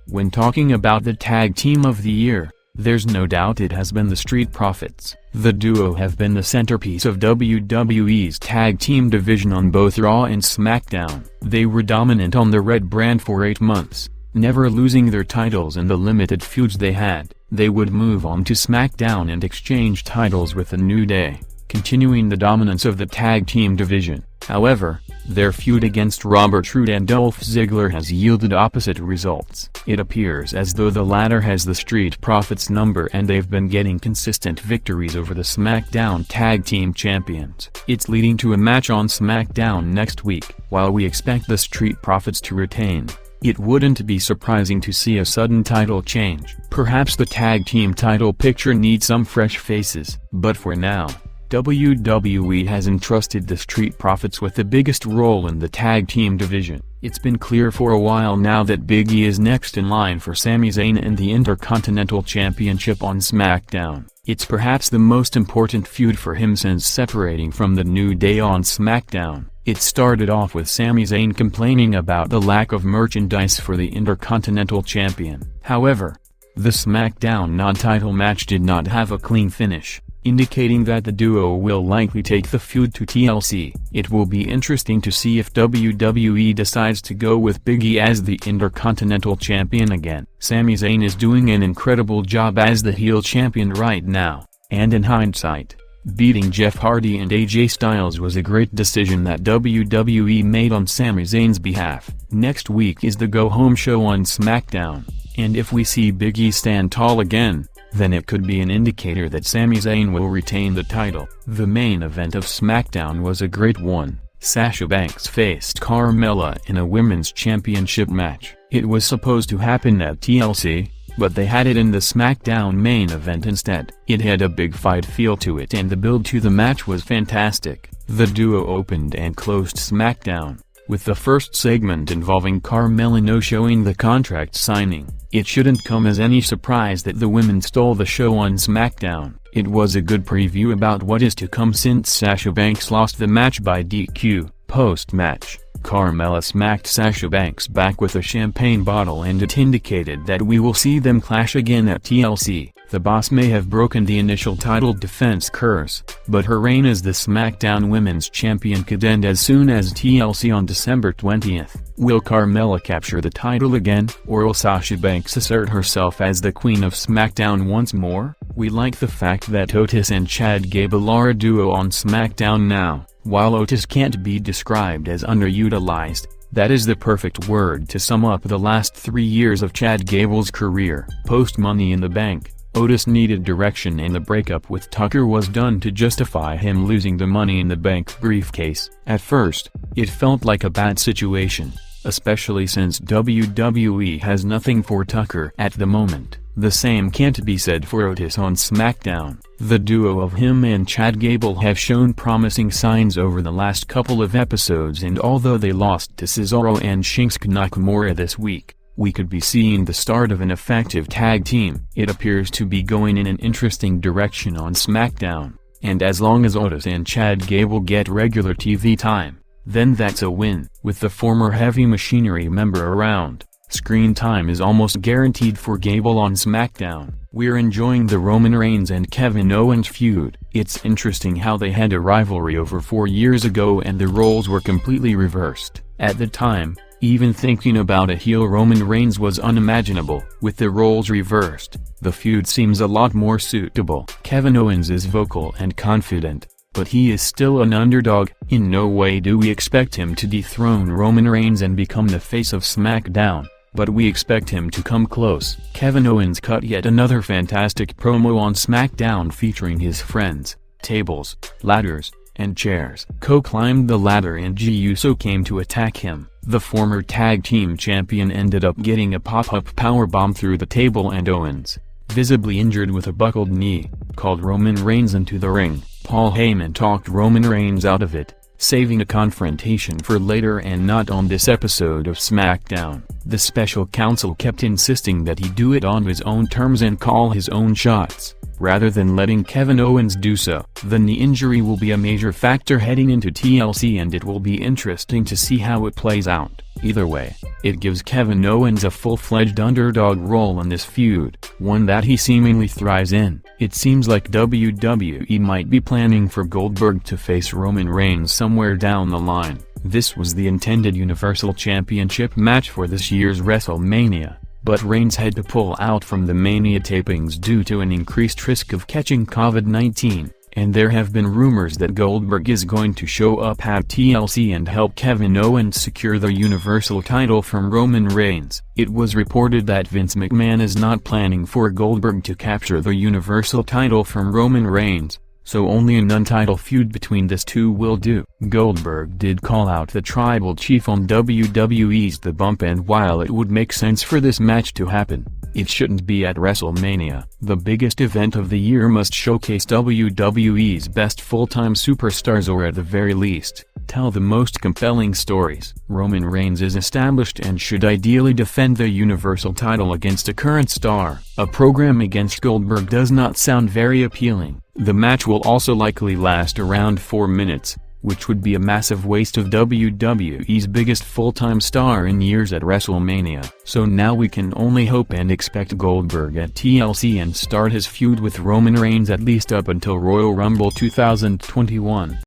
When talking about the Tag Team of the Year, there's no doubt it has been the Street Profits. The duo have been the centerpiece of WWE's tag team division on both Raw and SmackDown. They were dominant on the Red brand for 8 months, never losing their titles in the limited feuds they had. They would move on to SmackDown and exchange titles with the New Day, continuing the dominance of the tag team division. However, their feud against Robert Roode and Dolph Ziggler has yielded opposite results. It appears as though the latter has the Street Profits number and they've been getting consistent victories over the SmackDown Tag Team Champions. It's leading to a match on SmackDown next week. While we expect the Street Profits to retain, it wouldn't be surprising to see a sudden title change. Perhaps the tag team title picture needs some fresh faces. But for now, WWE has entrusted the Street Profits with the biggest role in the tag team division. It's been clear for a while now that Big E is next in line for Sami Zayn and the Intercontinental Championship on SmackDown. It's perhaps the most important feud for him since separating from the New Day on SmackDown. It started off with Sami Zayn complaining about the lack of merchandise for the Intercontinental Champion. However, the SmackDown non-title match did not have a clean finish, indicating that the duo will likely take the feud to TLC. It will be interesting to see if WWE decides to go with Big E as the Intercontinental Champion again. Sami Zayn is doing an incredible job as the heel champion right now, and in hindsight, beating Jeff Hardy and AJ Styles was a great decision that WWE made on Sami Zayn's behalf. Next week is the go-home show on SmackDown, and if we see Big E stand tall again, then it could be an indicator that Sami Zayn will retain the title. The main event of SmackDown was a great one. Sasha Banks faced Carmella in a women's championship match. It was supposed to happen at TLC, but they had it in the SmackDown main event instead. It had a big fight feel to it and the build to the match was fantastic. The duo opened and closed SmackDown, with the first segment involving Carmella no-showing the contract signing. It shouldn't come as any surprise that the women stole the show on SmackDown. It was a good preview about what is to come since Sasha Banks lost the match by DQ. Post-match, Carmella smacked Sasha Banks back with a champagne bottle and it indicated that we will see them clash again at TLC. The boss may have broken the initial title defense curse, but her reign as the SmackDown Women's Champion could end as soon as TLC on December 20th. Will Carmella capture the title again, or will Sasha Banks assert herself as the Queen of SmackDown once more? We like the fact that Otis and Chad Gable are a duo on SmackDown now. While Otis can't be described as underutilized, that is the perfect word to sum up the last 3 years of Chad Gable's career. Post Money in the Bank, Otis needed direction and the breakup with Tucker was done to justify him losing the Money in the Bank briefcase. At first, it felt like a bad situation, especially since WWE has nothing for Tucker at the moment. The same can't be said for Otis on SmackDown. The duo of him and Chad Gable have shown promising signs over the last couple of episodes, and although they lost to Cesaro and Shinsuke Nakamura this week, we could be seeing the start of an effective tag team. It appears to be going in an interesting direction on SmackDown, and as long as Otis and Chad Gable get regular TV time, then that's a win. With the former Heavy Machinery member around, screen time is almost guaranteed for Gable on SmackDown. We're enjoying the Roman Reigns and Kevin Owens feud. It's interesting how they had a rivalry over 4 years ago and the roles were completely reversed. At the time, even thinking about a heel Roman Reigns was unimaginable. With the roles reversed, the feud seems a lot more suitable. Kevin Owens is vocal and confident, but he is still an underdog. In no way do we expect him to dethrone Roman Reigns and become the face of SmackDown, but we expect him to come close. Kevin Owens cut yet another fantastic promo on SmackDown featuring his friends, tables, ladders, and chairs. Cole climbed the ladder and Jey Uso came to attack him. The former tag team champion ended up getting a pop-up powerbomb through the table and Owens, visibly injured with a buckled knee, called Roman Reigns into the ring. Paul Heyman talked Roman Reigns out of it, saving a confrontation for later and not on this episode of SmackDown. The special counsel kept insisting that he do it on his own terms and call his own shots, rather than letting Kevin Owens do so. The knee injury will be a major factor heading into TLC and it will be interesting to see how it plays out. Either way, It gives Kevin Owens a full-fledged underdog role in this feud, one that he seemingly thrives in. It seems like WWE might be planning for Goldberg to face Roman Reigns somewhere down the line. This was the intended Universal Championship match for this year's WrestleMania, but Reigns had to pull out from the Mania tapings due to an increased risk of catching COVID-19, and there have been rumors that Goldberg is going to show up at TLC and help Kevin Owens secure the Universal title from Roman Reigns. It was reported that Vince McMahon is not planning for Goldberg to capture the Universal title from Roman Reigns, so only a non-title feud between these two will do. Goldberg did call out the Tribal Chief on WWE's The Bump, and while it would make sense for this match to happen, it shouldn't be at WrestleMania. The biggest event of the year must showcase WWE's best full-time superstars, or at the very least, tell the most compelling stories. Roman Reigns is established and should ideally defend the Universal title against a current star. A program against Goldberg does not sound very appealing. The match will also likely last around 4 minutes, which would be a massive waste of WWE's biggest full-time star in years at WrestleMania. So now we can only hope and expect Goldberg at TLC and start his feud with Roman Reigns at least up until Royal Rumble 2021.